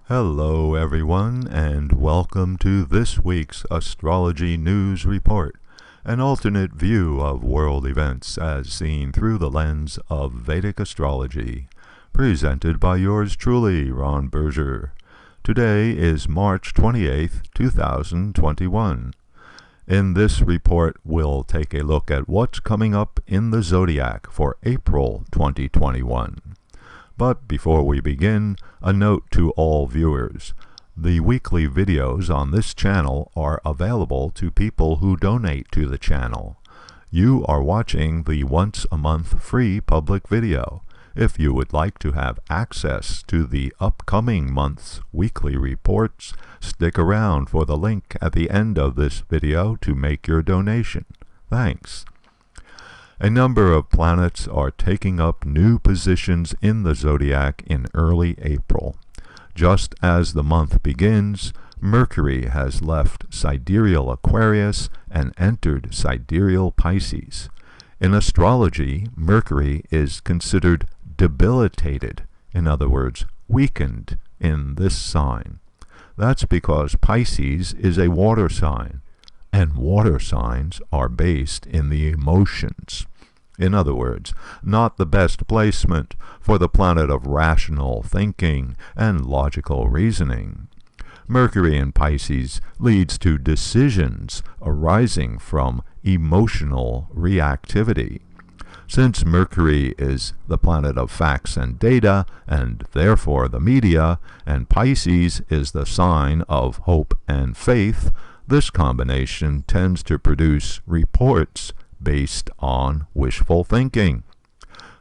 Hello everyone, and welcome to this week's Astrology News Report, an alternate view of world events as seen through the lens of Vedic astrology, presented by yours truly, Ron Berger. Today is March 28th, 2021. In this report, we'll take a look at what's coming up in the zodiac for April 2021. But before we begin, a note to all viewers. The weekly videos on this channel are available to people who donate to the channel. You are watching the once-a-month free public video. If you would like to have access to the upcoming month's weekly reports, stick around for the link at the end of this video to make your donation. Thanks. A number of planets are taking up new positions in the zodiac in early April. Just as the month begins, Mercury has left sidereal Aquarius and entered sidereal Pisces. In astrology, Mercury is considered debilitated, in other words, weakened, in this sign. That's because Pisces is a water sign, and water signs are based in the emotions. In other words, not the best placement for the planet of rational thinking and logical reasoning. Mercury in Pisces leads to decisions arising from emotional reactivity. Since Mercury is the planet of facts and data, and therefore the media, and Pisces is the sign of hope and faith, this combination tends to produce reports based on wishful thinking.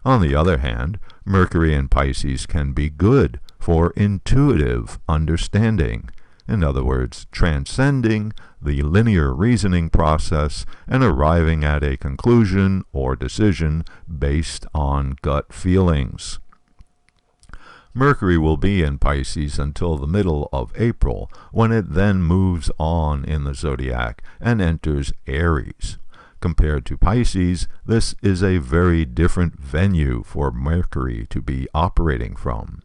On the other hand, Mercury in Pisces can be good for intuitive understanding. In other words, transcending the linear reasoning process and arriving at a conclusion or decision based on gut feelings. Mercury will be in Pisces until the middle of April, when it then moves on in the zodiac and enters Aries. Compared to Pisces, this is a very different venue for Mercury to be operating from.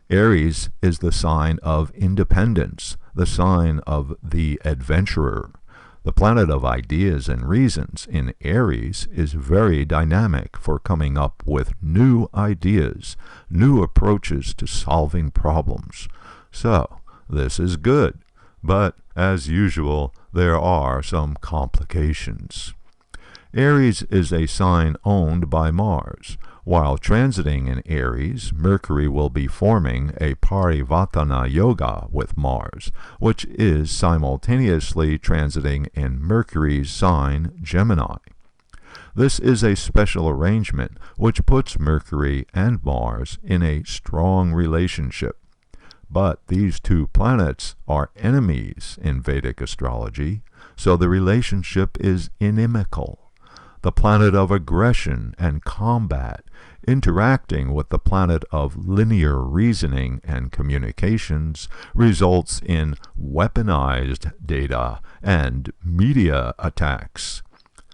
Aries is the sign of independence, the sign of the adventurer. The planet of ideas and reasons in Aries is very dynamic for coming up with new ideas, new approaches to solving problems. So, this is good, but as usual, there are some complications. Aries is a sign owned by Mars. While transiting in Aries, Mercury will be forming a Parivartana yoga with Mars, which is simultaneously transiting in Mercury's sign Gemini. This is a special arrangement which puts Mercury and Mars in a strong relationship. But these two planets are enemies in Vedic astrology, so the relationship is inimical. The planet of aggression and combat, interacting with the planet of linear reasoning and communications, results in weaponized data and media attacks.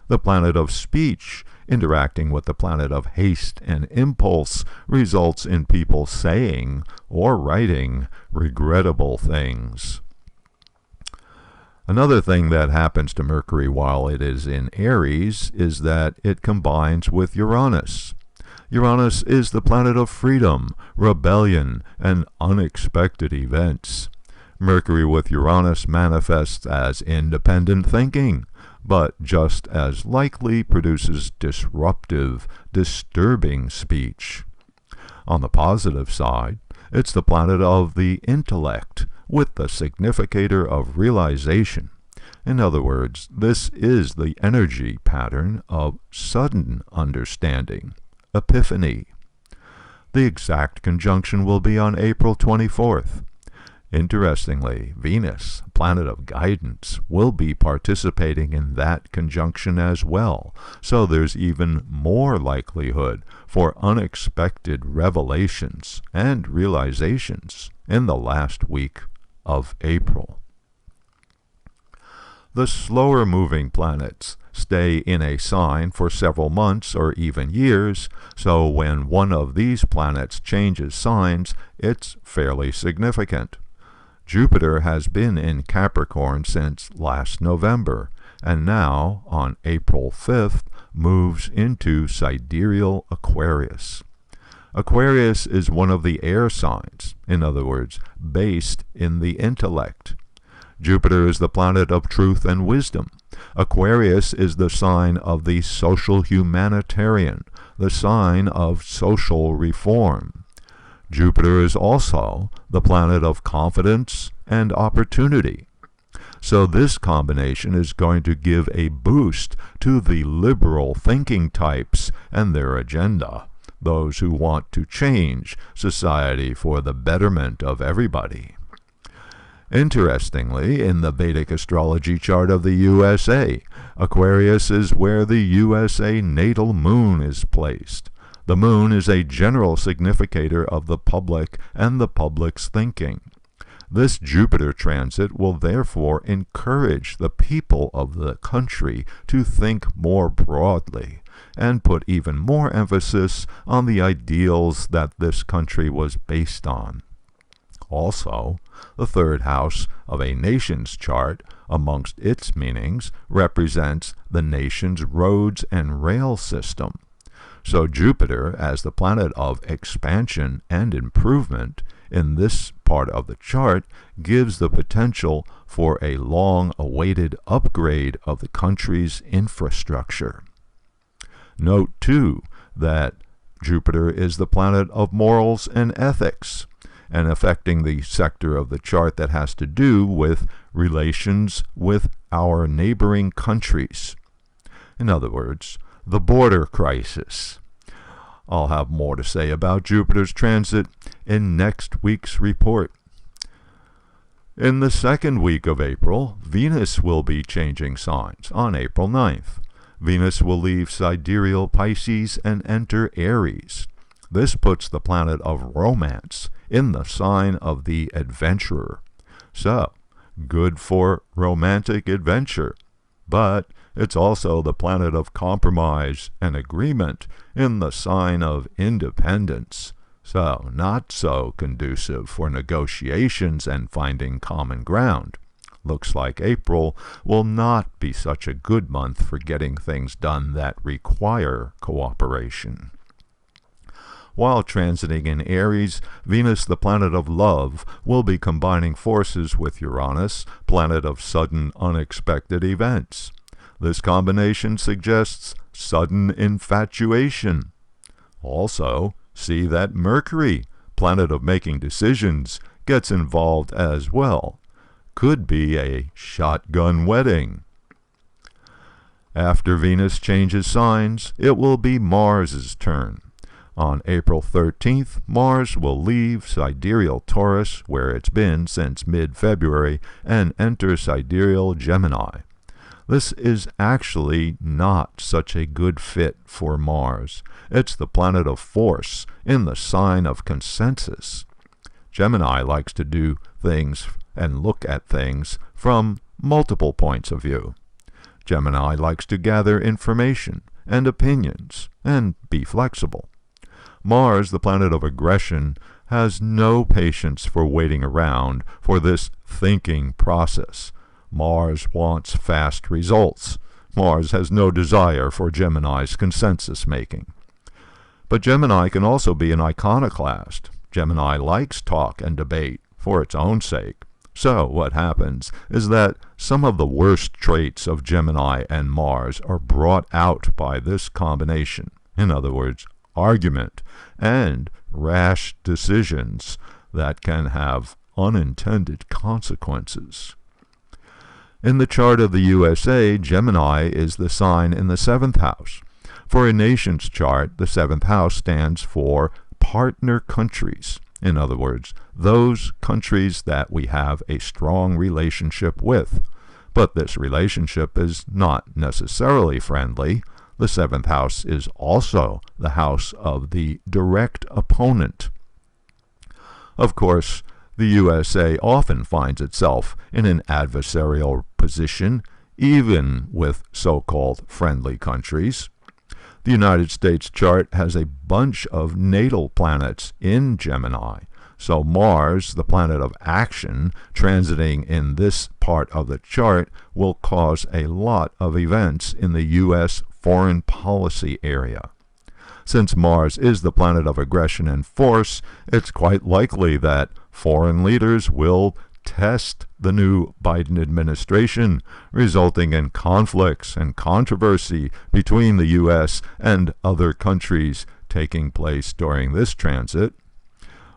The planet of speech, interacting with the planet of haste and impulse, results in people saying or writing regrettable things. Another thing that happens to Mercury while it is in Aries is that it combines with Uranus. Uranus is the planet of freedom, rebellion, and unexpected events. Mercury with Uranus manifests as independent thinking, but just as likely produces disruptive, disturbing speech. On the positive side, it's the planet of the intellect, with the significator of realization. In other words, this is the energy pattern of sudden understanding, epiphany. The exact conjunction will be on April 24th. Interestingly, Venus, planet of guidance, will be participating in that conjunction as well, so there's even more likelihood for unexpected revelations and realizations in the last week of April. The slower moving planets, stay in a sign for several months or even years, so when one of these planets changes signs, it's fairly significant. Jupiter has been in Capricorn since last November, and now, on April 5th, moves into sidereal Aquarius. Aquarius is one of the air signs, in other words, based in the intellect. Jupiter is the planet of truth and wisdom. Aquarius is the sign of the social humanitarian, the sign of social reform. Jupiter is also the planet of confidence and opportunity. So this combination is going to give a boost to the liberal thinking types and their agenda, those who want to change society for the betterment of everybody. Interestingly, in the Vedic astrology chart of the USA, Aquarius is where the USA natal moon is placed. The moon is a general significator of the public and the public's thinking. This Jupiter transit will therefore encourage the people of the country to think more broadly and put even more emphasis on the ideals that this country was based on. Also, the third house of a nation's chart, amongst its meanings, represents the nation's roads and rail system. So Jupiter, as the planet of expansion and improvement in this part of the chart, gives the potential for a long-awaited upgrade of the country's infrastructure. Note, too, that Jupiter is the planet of morals and ethics, and affecting the sector of the chart that has to do with relations with our neighboring countries. In other words, the border crisis. I'll have more to say about Jupiter's transit in next week's report. In the second week of April, Venus will be changing signs on April 9th. Venus will leave sidereal Pisces and enter Aries. This puts the planet of romance in the sign of the adventurer. So, good for romantic adventure, but it's also the planet of compromise and agreement in the sign of independence. So, not so conducive for negotiations and finding common ground. Looks like April will not be such a good month for getting things done that require cooperation. While transiting in Aries, Venus, the planet of love, will be combining forces with Uranus, planet of sudden, unexpected events. This combination suggests sudden infatuation. Also, see that Mercury, planet of making decisions, gets involved as well. Could be a shotgun wedding. After Venus changes signs, it will be Mars's turn. On April 13th, Mars will leave sidereal Taurus, where it's been since mid-February, and enter sidereal Gemini. This is actually not such a good fit for Mars. It's the planet of force in the sign of consensus. Gemini likes to do things and look at things from multiple points of view. Gemini likes to gather information and opinions and be flexible. Mars, the planet of aggression, has no patience for waiting around for this thinking process. Mars wants fast results. Mars has no desire for Gemini's consensus making. But Gemini can also be an iconoclast. Gemini likes talk and debate for its own sake. So what happens is that some of the worst traits of Gemini and Mars are brought out by this combination. In other words, argument and rash decisions that can have unintended consequences. In the chart of the USA, Gemini is the sign in the 7th house. For a nation's chart, the 7th house stands for partner countries. In other words, those countries that we have a strong relationship with. But this relationship is not necessarily friendly. The 7th house is also the house of the direct opponent. Of course, the USA often finds itself in an adversarial position even with so-called friendly countries. The United States chart has a bunch of natal planets in Gemini. So Mars, the planet of action, transiting in this part of the chart will cause a lot of events in the U.S. foreign policy area. Since Mars is the planet of aggression and force, it's quite likely that foreign leaders will test the new Biden administration, resulting in conflicts and controversy between the U.S. and other countries taking place during this transit.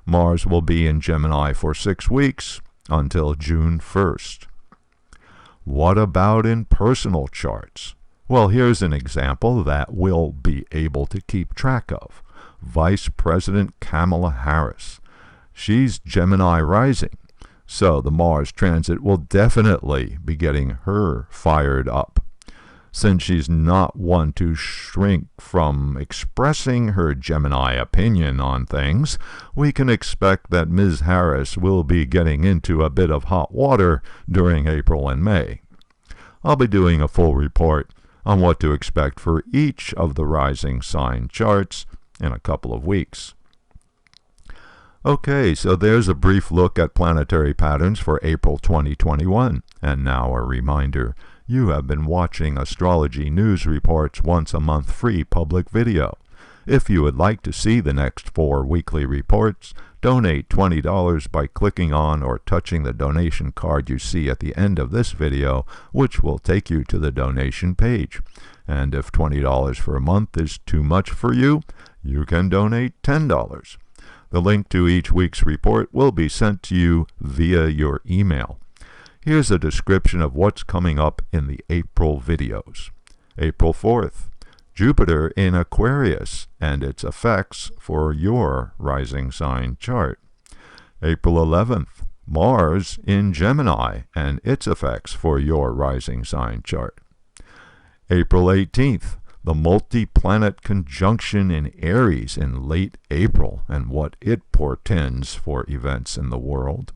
Mars will be in Gemini for 6 weeks until June 1st. What about in personal charts? Well, here's an example that we'll be able to keep track of. Vice President Kamala Harris. She's Gemini rising. So the Mars transit will definitely be getting her fired up. Since she's not one to shrink from expressing her Gemini opinion on things, we can expect that Ms. Harris will be getting into a bit of hot water during April and May. I'll be doing a full report on what to expect for each of the rising sign charts in a couple of weeks. Okay, so there's a brief look at planetary patterns for April 2021. And now a reminder, you have been watching Astrology News Reports once a month free public video. If you would like to see the next 4 weekly reports, donate $20 by clicking on or touching the donation card you see at the end of this video, which will take you to the donation page. And if $20 for a month is too much for you, you can donate $10. The link to each week's report will be sent to you via your email. Here's a description of what's coming up in the April videos. April 4th, Jupiter in Aquarius and its effects for your rising sign chart. April 11th, Mars in Gemini and its effects for your rising sign chart. April 18th, the multi-planet conjunction in Aries in late April and what it portends for events in the world.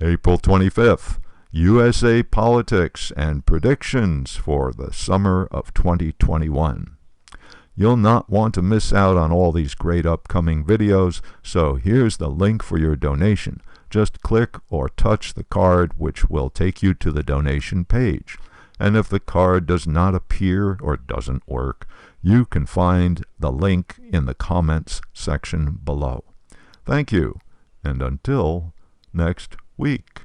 April 25th, USA politics and predictions for the summer of 2021. You'll not want to miss out on all these great upcoming videos, so here's the link for your donation. Just click or touch the card, which will take you to the donation page. And if the card does not appear or doesn't work, you can find the link in the comments section below. Thank you, and until next week.